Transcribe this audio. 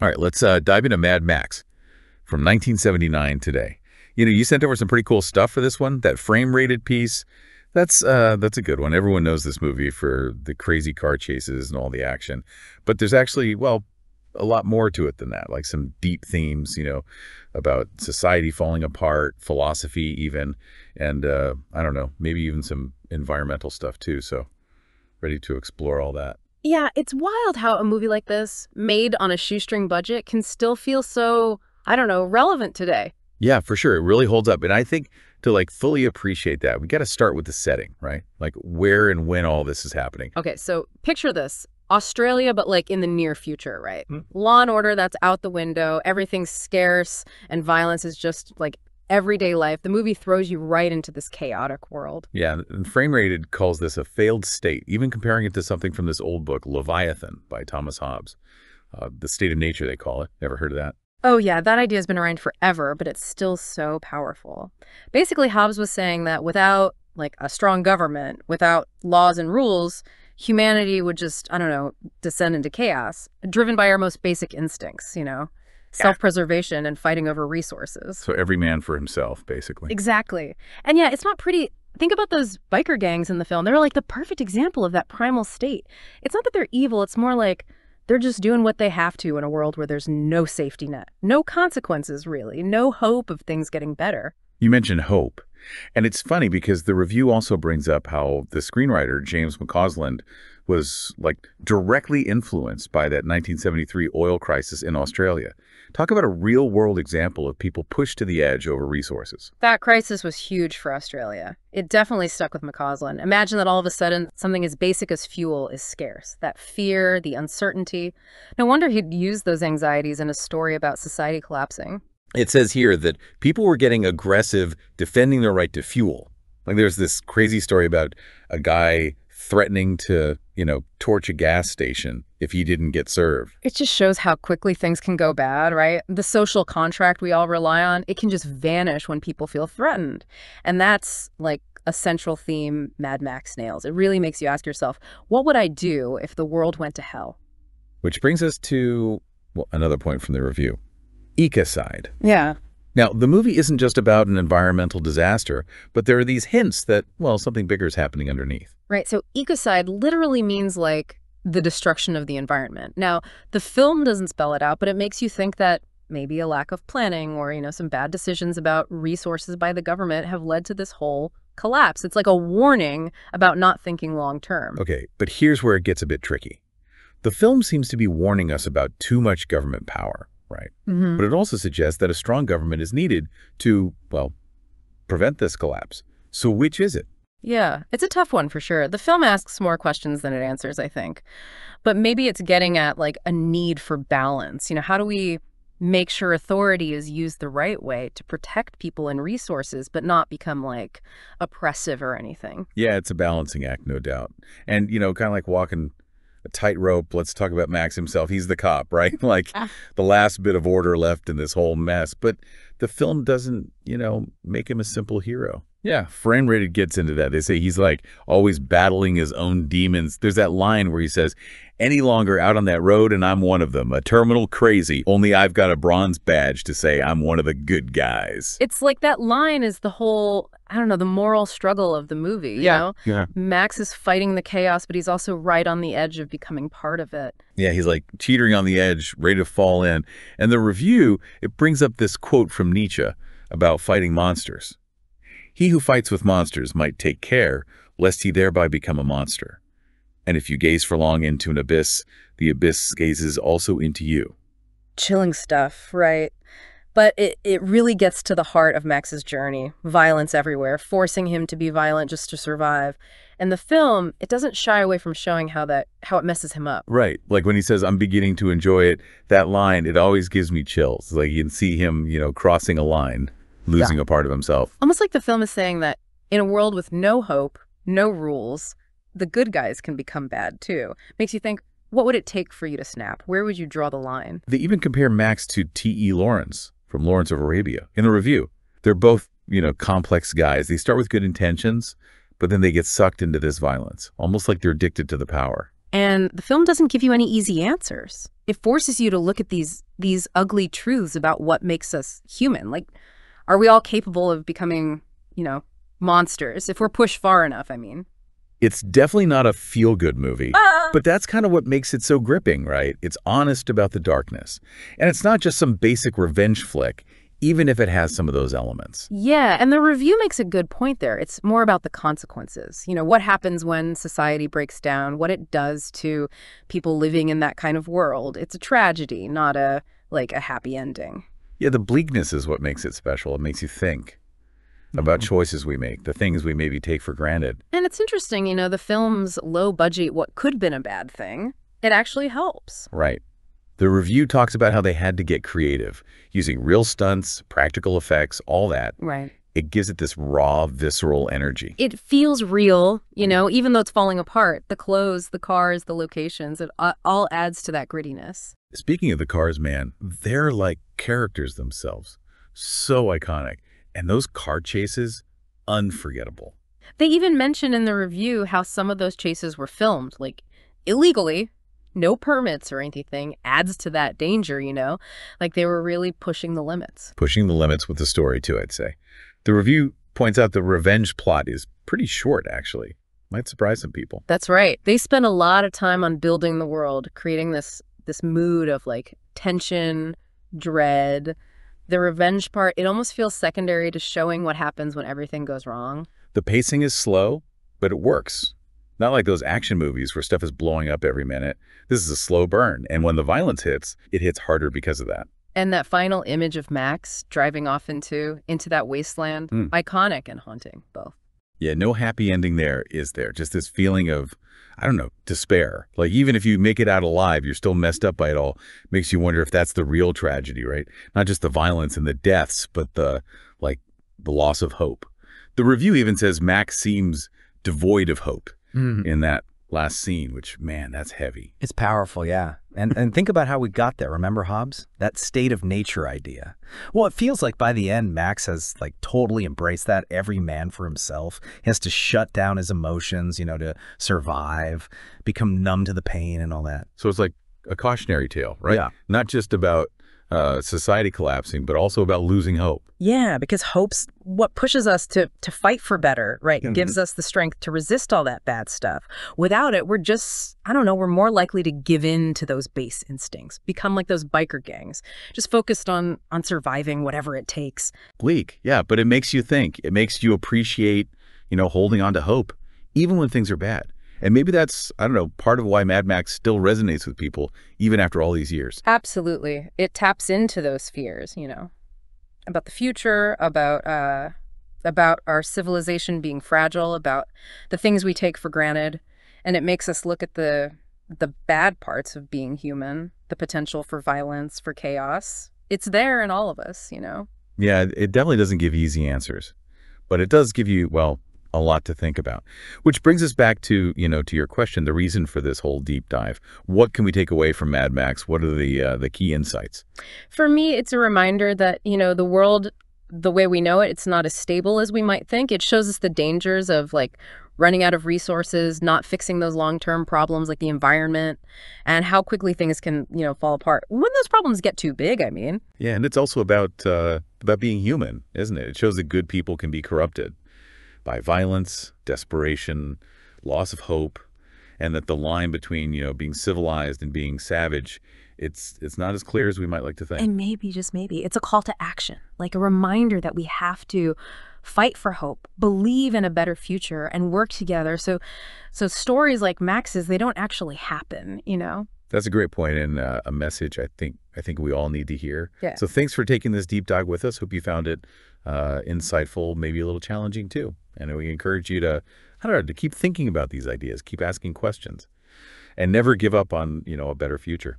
All right, let's dive into Mad Max from 1979 today. You sent over some pretty cool stuff for this one. That frame-rated piece, that's a good one. Everyone knows this movie for the crazy car chases and all the action. But there's actually, well, a lot more to it than that, like some deep themes, about society falling apart, philosophy even, and I don't know, maybe even some environmental stuff too. So ready to explore all that. Yeah, it's wild how a movie like this, made on a shoestring budget, can still feel so, I don't know, relevant today. Yeah, for sure. It really holds up. And I think to fully appreciate that, we got to start with the setting, right? Like where and when all this is happening. Okay, so picture this. Australia, but in the near future, right? Law and order, that's out the window. Everything's scarce and violence is just everyday life. The movie throws you right into this chaotic world. Yeah, and Frame Rated calls this a failed state, even comparing it to something from this old book, Leviathan by Thomas Hobbes. The state of nature, they call it. Ever heard of that? Oh yeah, that idea has been around forever, but it's still so powerful. Basically, Hobbes was saying that without a strong government, without laws and rules, humanity would just, I don't know, descend into chaos, driven by our most basic instincts, self-preservation and fighting over resources. So every man for himself, basically. Exactly. And yeah, it's not pretty. Think about those biker gangs in the film. They're the perfect example of that primal state. It's not that they're evil. It's more they're just doing what they have to in a world where there's no safety net, no consequences, really, no hope of things getting better. You mentioned hope. And it's funny because the review also brings up how the screenwriter, James McCausland, was directly influenced by that 1973 oil crisis in Australia. Talk about a real-world example of people pushed to the edge over resources. That crisis was huge for Australia. It definitely stuck with McCausland. Imagine that all of a sudden something as basic as fuel is scarce. That fear, the uncertainty. No wonder he'd use those anxieties in a story about society collapsing. It says here that people were getting aggressive, defending their right to fuel. There's this crazy story about a guy threatening to, torch a gas station if he didn't get served. It just shows how quickly things can go bad, right? The social contract we all rely on, it can just vanish when people feel threatened. And that's a central theme Mad Max nails. It really makes you ask yourself, what would I do if the world went to hell? Which brings us to, another point from the review. Ecocide. Yeah. Now, the movie isn't just about an environmental disaster, but there are these hints that, something bigger is happening underneath. Right. So ecocide literally means the destruction of the environment. Now, the film doesn't spell it out, but it makes you think that maybe a lack of planning or, some bad decisions about resources by the government have led to this whole collapse. It's like a warning about not thinking long term. Okay, but here's where it gets a bit tricky. The film seems to be warning us about too much government power. Right. But it also suggests that a strong government is needed to, prevent this collapse. So which is it? Yeah, it's a tough one for sure. The film asks more questions than it answers, I think. But maybe it's getting at a need for balance. How do we make sure authority is used the right way to protect people and resources, but not become oppressive or anything? Yeah, it's a balancing act, no doubt. And, kind of like walking a tightrope. Let's talk about Max himself. He's the cop, right? The last bit of order left in this whole mess. But the film doesn't, make him a simple hero. Yeah, Frame Rated gets into that. They say he's always battling his own demons. There's that line where he says, any longer out on that road and I'm one of them, a terminal crazy, only I've got a bronze badge to say I'm one of the good guys. It's that line is the whole, I don't know, the moral struggle of the movie, you know? Yeah. Max is fighting the chaos, but he's also right on the edge of becoming part of it. Yeah, he's teetering on the edge, ready to fall in. And the review, it brings up this quote from Nietzsche about fighting monsters. He who fights with monsters might take care lest he thereby become a monster. And if you gaze for long into an abyss, the abyss gazes also into you. Chilling stuff, right? But it really gets to the heart of Max's journey. Violence everywhere, forcing him to be violent just to survive. And the film, it doesn't shy away from showing how it messes him up. Right. When he says, I'm beginning to enjoy it, that line, it always gives me chills. You can see him, crossing a line, losing a part of himself. Almost like the film is saying that in a world with no hope, no rules, the good guys can become bad too. Makes you think, what would it take for you to snap? Where would you draw the line? They even compare Max to T.E. Lawrence from Lawrence of Arabia in the review. They're both, complex guys. They start with good intentions, but then they get sucked into this violence, almost like they're addicted to the power. And the film doesn't give you any easy answers. it forces you to look at these ugly truths about what makes us human. Like, are we all capable of becoming, monsters if we're pushed far enough, I mean? It's definitely not a feel-good movie, but that's kind of what makes it so gripping, right? It's honest about the darkness. And it's not just some basic revenge flick, even if it has some of those elements. Yeah, and the review makes a good point there. It's more about the consequences. What happens when society breaks down, what it does to people living in that kind of world. It's a tragedy, not a happy ending. Yeah, the bleakness is what makes it special. It makes you think about choices we make, the things we maybe take for granted. And it's interesting, the film's low budget, what could have been a bad thing, it actually helps. Right. The review talks about how they had to get creative, using real stunts, practical effects, all that. Right. It gives it this raw, visceral energy. It feels real, even though it's falling apart. The clothes, the cars, the locations, it all adds to that grittiness. Speaking of the cars, man, they're like characters themselves. So iconic. And those car chases, unforgettable. They even mention in the review how some of those chases were filmed, illegally. No permits or anything adds to that danger, Like they were really pushing the limits. Pushing the limits with the story, too, I'd say. The review points out the revenge plot is pretty short, actually. Might surprise some people. That's right. They spent a lot of time on building the world, creating this mood of, tension, dread. The revenge part, it almost feels secondary to showing what happens when everything goes wrong. The pacing is slow, but it works. Not like those action movies where stuff is blowing up every minute. This is a slow burn, and when the violence hits, it hits harder because of that. And that final image of Max driving off into that wasteland, iconic and haunting, both. Yeah, no happy ending there, is there? Just this feeling of, I don't know, despair. Like even if you make it out alive, you're still messed up by it all. Makes you wonder if that's the real tragedy, right? Not just the violence and the deaths, but the loss of hope. The review even says Max seems devoid of hope in that last scene, which, man, that's heavy. It's powerful, yeah. And think about how we got there. Remember Hobbes? That state of nature idea. Well, it feels like by the end, Max has totally embraced that. Every man for himself. He has to shut down his emotions, to survive, become numb to the pain and all that. So it's like a cautionary tale, right? Yeah. Not just about society collapsing, but also about losing hope. Yeah, because hope's what pushes us to fight for better, right? It gives us the strength to resist all that bad stuff. Without it, we're just, we're more likely to give in to those base instincts, become like those biker gangs, just focused on surviving whatever it takes. Bleak, yeah, but it makes you think. It makes you appreciate, holding on to hope, even when things are bad. And maybe that's, part of why Mad Max still resonates with people, even after all these years. Absolutely. It taps into those fears, about the future, about our civilization being fragile, about the things we take for granted. And it makes us look at the bad parts of being human, the potential for violence, for chaos. It's there in all of us, Yeah, it definitely doesn't give easy answers, but it does give you, a lot to think about. Which brings us back to, to your question, the reason for this whole deep dive. What can we take away from Mad Max? What are the key insights? For me, it's a reminder that, the world, the way we know it, it's not as stable as we might think. It shows us the dangers of running out of resources, not fixing those long-term problems like the environment, and how quickly things can, fall apart. When those problems get too big, I mean. Yeah, and it's also about being human, isn't it? It shows that good people can be corrupted by violence, desperation, loss of hope, and that the line between, being civilized and being savage, it's not as clear as we might like to think. And maybe, just maybe, it's a call to action, like a reminder that we have to fight for hope, believe in a better future, and work together. So stories like Max's, they don't actually happen, That's a great point, and a message I think we all need to hear. Yeah. So thanks for taking this deep dive with us. Hope you found it insightful, maybe a little challenging too. And we encourage you to, to keep thinking about these ideas, keep asking questions, and never give up on, a better future.